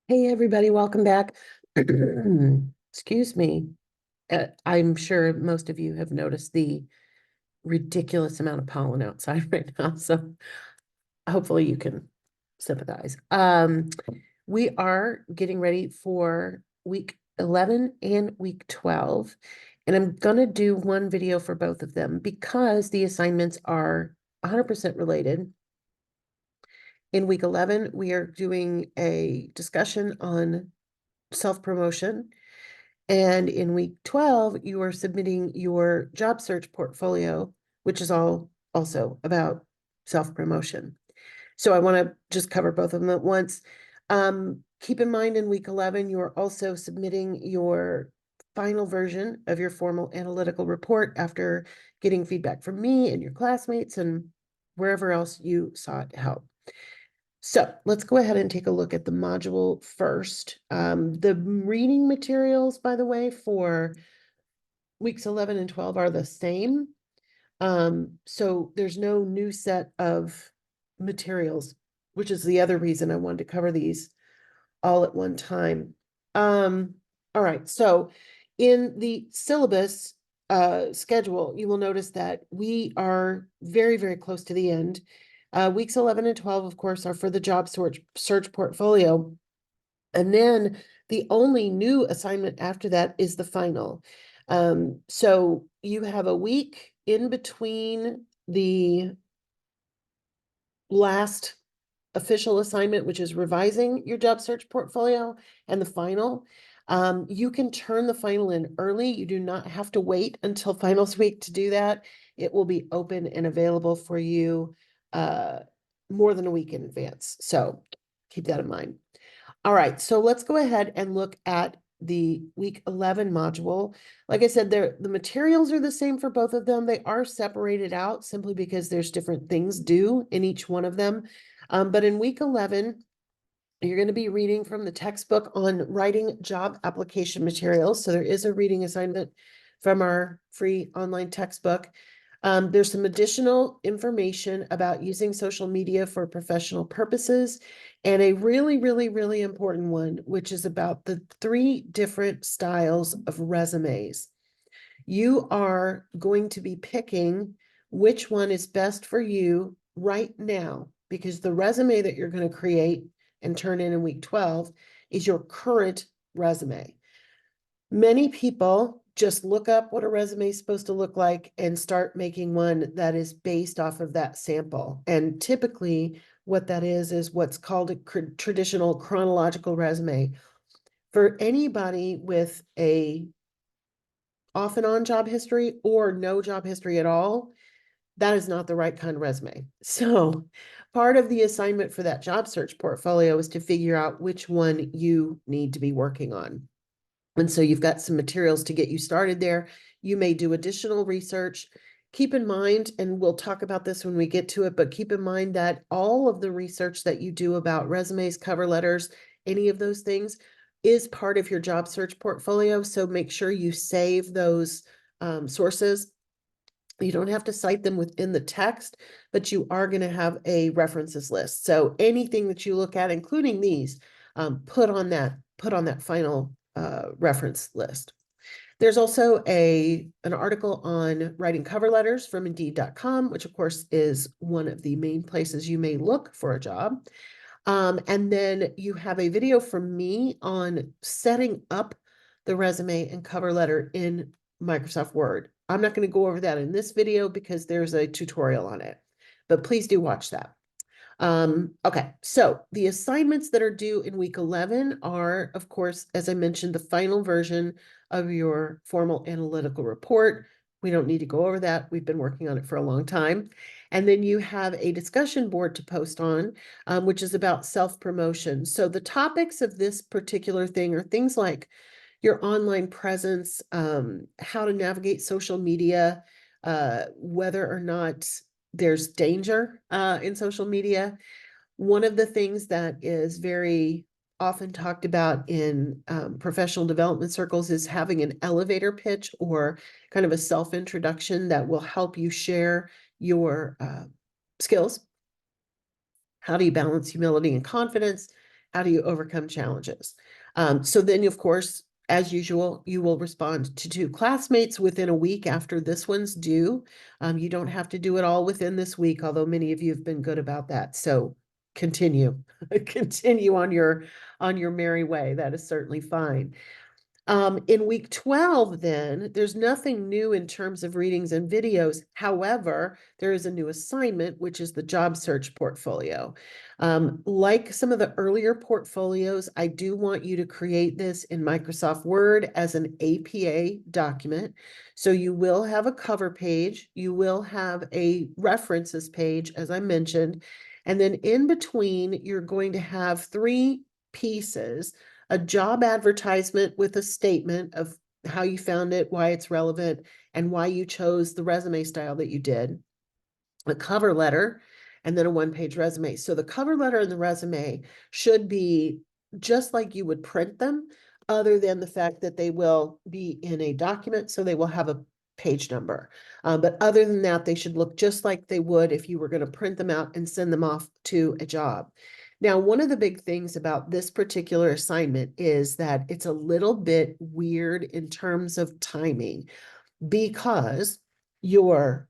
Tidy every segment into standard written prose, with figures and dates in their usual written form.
Hey, everybody, welcome back. Excuse me. I'm sure most of you have noticed the ridiculous amount of pollen outside right now, so hopefully you can sympathize. We are getting ready for week 11 and week 12, and I'm gonna do one video for both of them because the assignments are 100% related. In week 11, we are doing a discussion on self-promotion. And in week 12, you are submitting your job search portfolio, which is all also about self-promotion. So I want to just cover both of them at once. Keep in mind in week 11, you are also submitting your final version of your formal analytical report after getting feedback from me and your classmates and wherever else you sought help. So let's go ahead and take a look at the module first. The reading materials, by the way, for weeks 11 and 12 are the same. So there's no new set of materials, which is the other reason I wanted to cover these all at one time. All right, so in the syllabus schedule, you will notice that we are very, very close to the end. Weeks 11 and 12, of course, are for the job search portfolio. And then the only new assignment after that is the final. So you have a week in between the last official assignment, which is revising your job search portfolio, and the final. You can turn the final in early. You do not have to wait until finals week to do that. It will be open and available for you more than a week in advance. So keep that in mind. All right, so let's go ahead and look at the week 11 module. Like I said, the materials are the same for both of them. They are separated out simply because there's different things due in each one of them. But in week 11, you're going to be reading from the textbook on writing job application materials. So there is a reading assignment from our free online textbook. There's some additional information about using social media for professional purposes, and a really, really, really important one, which is about the 3 different styles of resumes. You are going to be picking which one is best for you right now, because the resume that you're going to create and turn in week 12 is your current resume. Many people just look up what a resume is supposed to look like and start making one that is based off of that sample. And typically what that is what's called a traditional chronological resume. For anybody with a off and on job history or no job history at all, that is not the right kind of resume. So part of the assignment for that job search portfolio is to figure out which one you need to be working on. And so you've got some materials to get you started there. You may do additional research. Keep in mind, and we'll talk about this when we get to it, but keep in mind that all of the research that you do about resumes, cover letters, any of those things is part of your job search portfolio. So make sure you save those sources. You don't have to cite them within the text, but you are going to have a references list. So anything that you look at, including these, put on that final reference list. There's also an article on writing cover letters from Indeed.com, which of course is one of the main places you may look for a job. And then you have a video from me on setting up the resume and cover letter in Microsoft Word. I'm not going to go over that in this video because there's a tutorial on it, but please do watch that. Okay, so the assignments that are due in week 11 are, of course, as I mentioned, the final version of your formal analytical report. We don't need to go over that. We've been working on it for a long time. And then you have a discussion board to post on, which is about self-promotion. So the topics of this particular thing are things like your online presence, how to navigate social media, whether or not there's danger in social media. One of the things that is very often talked about in professional development circles is having an elevator pitch or kind of a self-introduction that will help you share your skills. How do you balance humility and confidence? How do you overcome challenges? So then, of course, as usual, you will respond to two classmates within a week after this one's due. You don't have to do it all within this week, although many of you have been good about that. So continue, continue on your merry way. That is certainly fine. In week 12, then, there's nothing new in terms of readings and videos. However, there is a new assignment, which is the job search portfolio. Like some of the earlier portfolios, I do want you to create this in Microsoft Word as an APA document. So you will have a cover page, you will have a references page, as I mentioned, and then in between, you're going to have three pieces: a job advertisement with a statement of how you found it, why it's relevant, and why you chose the resume style that you did, a cover letter, and then a one-page resume. So the cover letter and the resume should be just like you would print them, other than the fact that they will be in a document, so they will have a page number. But other than that, they should look just like they would if you were going to print them out and send them off to a job. Now, one of the big things about this particular assignment is that it's a little bit weird in terms of timing, because your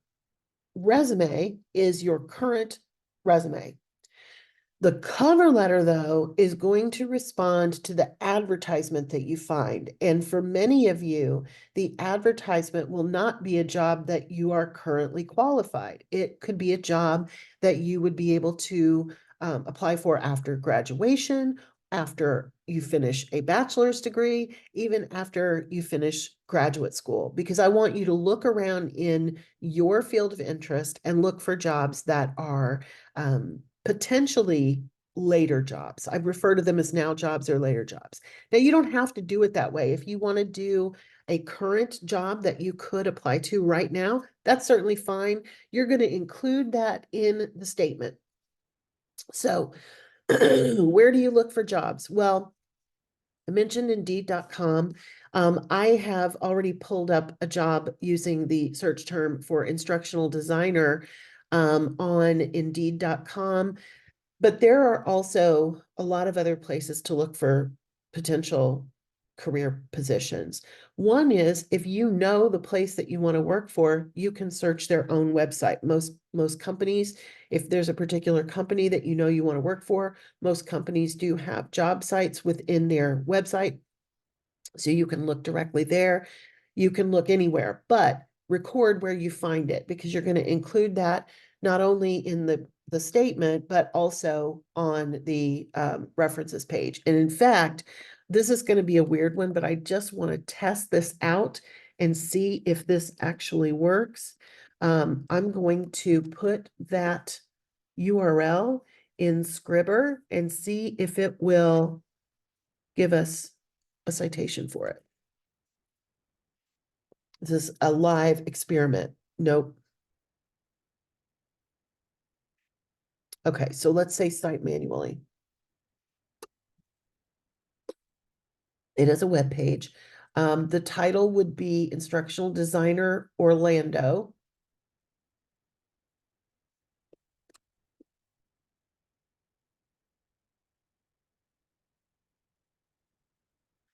resume is your current resume. The cover letter, though, is going to respond to the advertisement that you find. And for many of you, the advertisement will not be a job that you are currently qualified. It could be a job that you would be able to apply for after graduation, after you finish a bachelor's degree, even after you finish graduate school, because I want you to look around in your field of interest and look for jobs that are potentially later jobs. I refer to them as now jobs or later jobs. Now, you don't have to do it that way. If you want to do a current job that you could apply to right now, that's certainly fine. You're going to include that in the statement. So where do you look for jobs? Well, I mentioned Indeed.com. I have already pulled up a job using the search term for instructional designer on Indeed.com. But there are also a lot of other places to look for potential career positions. One is, if you know the place that you want to work for, you can search their own website. Most companies, if there's a particular company that you know you want to work for, most companies do have job sites within their website. So you can look directly there. You can look anywhere, but record where you find it, because you're going to include that not only in the statement, but also on the references page. And in fact, this is going to be a weird one, but I just want to test this out and see if this actually works. I'm going to put that URL in Scribber and see if it will give us a citation for it. This is a live experiment. Nope. Okay, so let's say cite manually. It is a web page. The title would be Instructional Designer Orlando.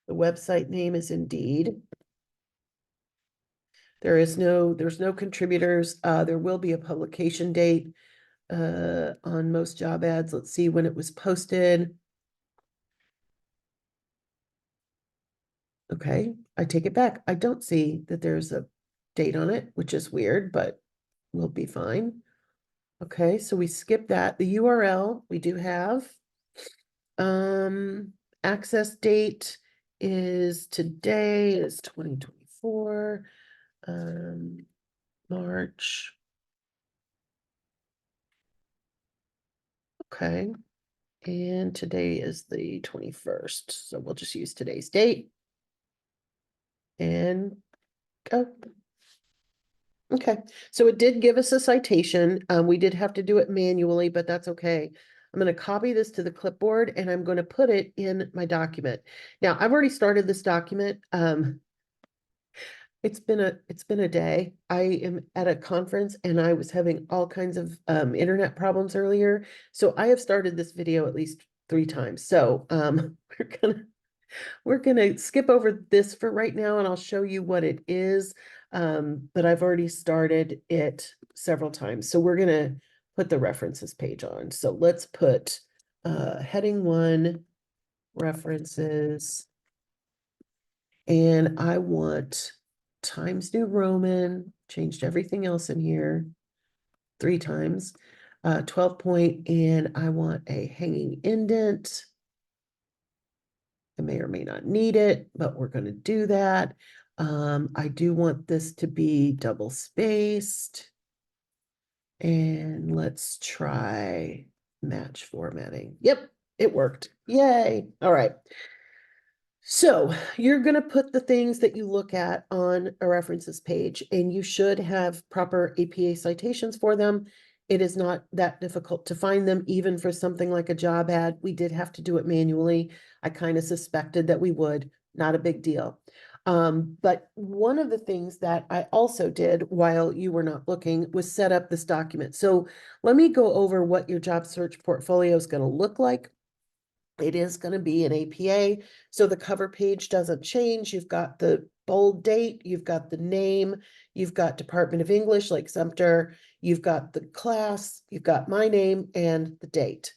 The website name is Indeed. There's no contributors. There will be a publication date on most job ads. Let's see when it was posted. Okay, I take it back. I don't see that there's a date on it, which is weird, but we'll be fine. Okay, so we skip that. The URL we do have. Access date is today, is 2024, March. Okay, and today is the 21st, so we'll just use today's date and go. Okay, so it did give us a citation. We did have to do it manually, but that's okay. I'm going to copy this to the clipboard and I'm going to put it in my document. Now, I've already started this document. It's been a day. I am at a conference and I was having all kinds of internet problems earlier. So I have started this video at least 3 times. So we're gonna skip over this for right now, and I'll show you what it is. But I've already started it several times. So we're gonna put the references page on. So let's put heading 1, references, and I want Times New Roman, changed everything else in here 3 times, 12 point, and I want a hanging indent. I may or may not need it, but we're going to do that. I do want this to be double spaced. And let's try match formatting. Yep, it worked. Yay. All right. So you're going to put the things that you look at on a references page, and you should have proper APA citations for them. It is not that difficult to find them, even for something like a job ad. We did have to do it manually. I kind of suspected that we would, not a big deal. But one of the things that I also did while you were not looking was set up this document. So let me go over what your job search portfolio is going to look like. It is going to be an APA, so the cover page doesn't change. You've got the bold date, you've got the name, you've got Department of English like Sumter, you've got the class, you've got my name and the date.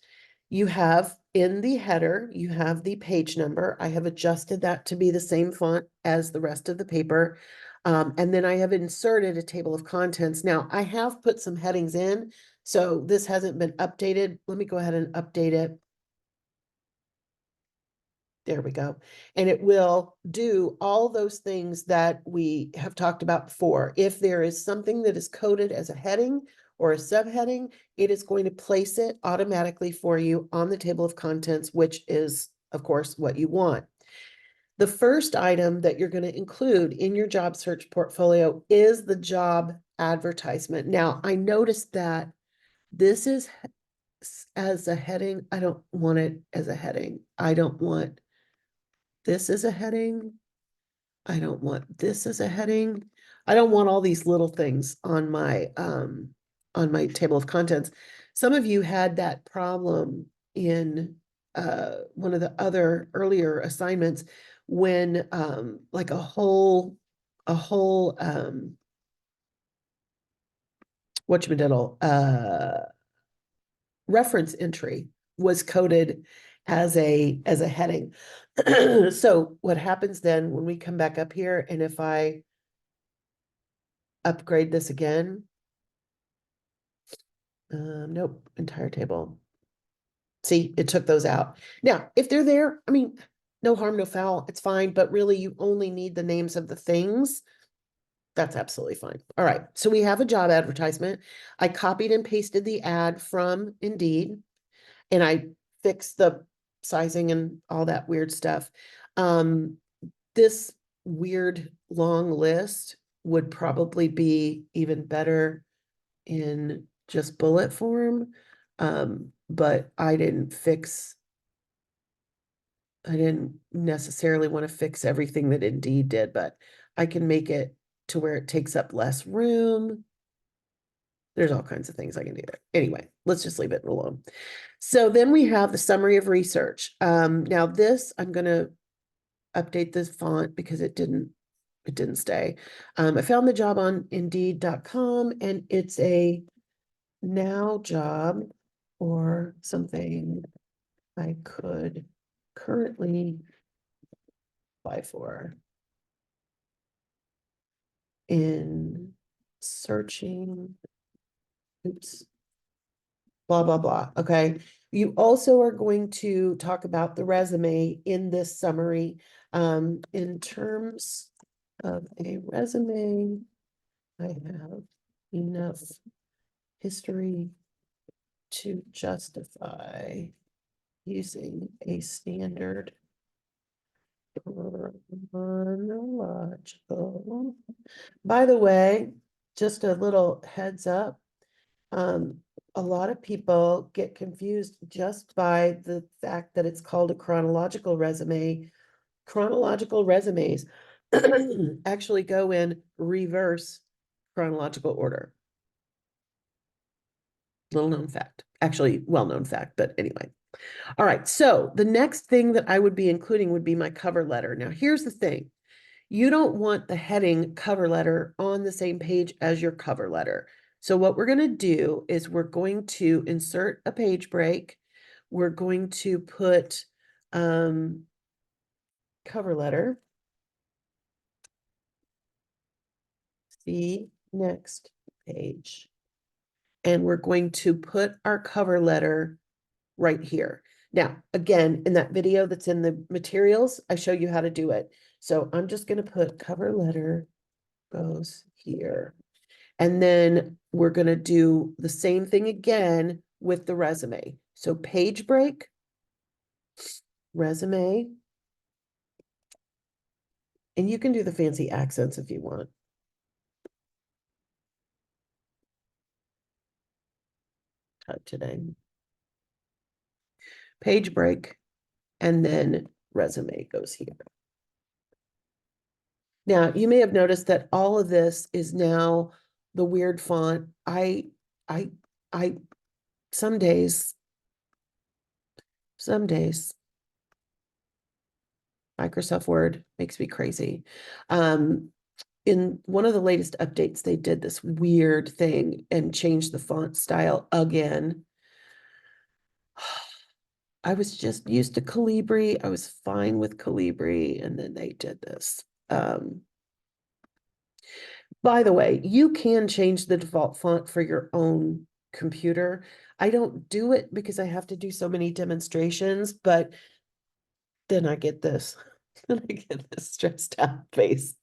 You have in the header, you have the page number. I have adjusted that to be the same font as the rest of the paper. And then I have inserted a table of contents. Now I have put some headings in, so this hasn't been updated. Let me go ahead and update it. There we go. And it will do all those things that we have talked about before. If there is something that is coded as a heading or a subheading, it is going to place it automatically for you on the table of contents, which is, of course, what you want. The first item that you're going to include in your job search portfolio is the job advertisement. Now, I noticed that this is as a heading. I don't want it as a heading. I don't want this as a heading. I don't want this as a heading. I don't want all these little things on my table of contents. Some of you had that problem in one of the other earlier assignments when like a whole whatchamadiddle reference entry was coded as a heading. So what happens then when we come back up here, and if I upgrade this again, nope, entire table. See, it took those out. Now, if they're there, I mean, no harm, no foul, it's fine, but really you only need the names of the things. That's absolutely fine. All right, so we have a job advertisement. I copied and pasted the ad from Indeed, and I fixed the sizing and all that weird stuff. This weird long list would probably be even better in just bullet form. But I didn't necessarily want to fix everything that Indeed did, but I can make it to where it takes up less room. There's all kinds of things I can do there. Anyway, let's just leave it alone. So then we have the summary of research. Now this, I'm going to update this font because it didn't stay. I found the job on Indeed.com, and it's a now job or something I could currently apply for in searching, oops, blah, blah, blah. Okay. You also are going to talk about the resume in this summary. In terms of a resume, I have enough history to justify using a standard chronological. By the way, just a little heads up. A lot of people get confused just by the fact that it's called a chronological resume. Chronological resumes actually go in reverse chronological order. Little known fact, actually well-known fact, but anyway. All right, so the next thing that I would be including would be my cover letter. Now, here's the thing. You don't want the heading cover letter on the same page as your cover letter. So what we're going to do is we're going to insert a page break. We're going to put cover letter. See next page. And we're going to put our cover letter right here. Now, again, in that video that's in the materials, I show you how to do it. So I'm just going to put cover letter goes here. And then we're going to do the same thing again with the resume. So page break, resume, and you can do the fancy accents if you want. Today. Page break, and then resume goes here. Now, you may have noticed that all of this is now the weird font. Some days, Microsoft Word makes me crazy. In one of the latest updates, they did this weird thing and changed the font style again. I was just used to Calibri. I was fine with Calibri, and then they did this. By the way, you can change the default font for your own computer. I don't do it because I have to do so many demonstrations, but then I get this. Then I get this stressed out face.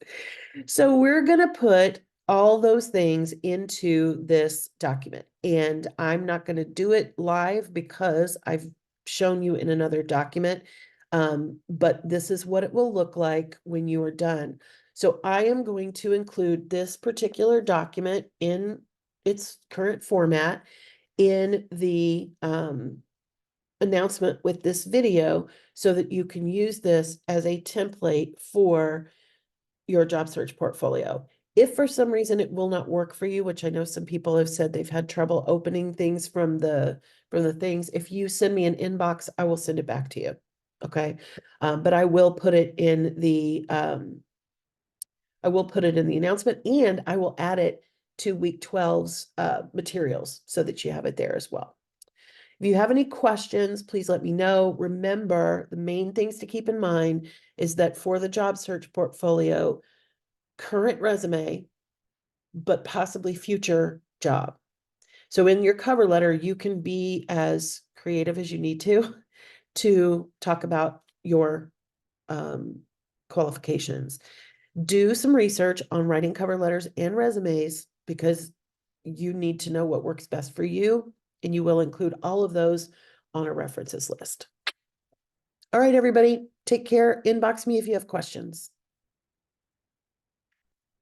So we're going to put all those things into this document, and I'm not going to do it live because I've shown you in another document. But this is what it will look like when you are done. So I am going to include this particular document in its current format in the announcement with this video so that you can use this as a template for your job search portfolio. If for some reason it will not work for you, which I know some people have said they've had trouble opening things from the things, if you send me an inbox, I will send it back to you. Okay. But I will put it in the announcement, and I will add it to week 12's materials so that you have it there as well. If you have any questions, please let me know. Remember, the main things to keep in mind is that for the job search portfolio, current resume, but possibly future job. So in your cover letter, you can be as creative as you need to talk about your qualifications. Do some research on writing cover letters and resumes because you need to know what works best for you, and you will include all of those on a references list. All right, everybody, take care. Inbox me if you have questions.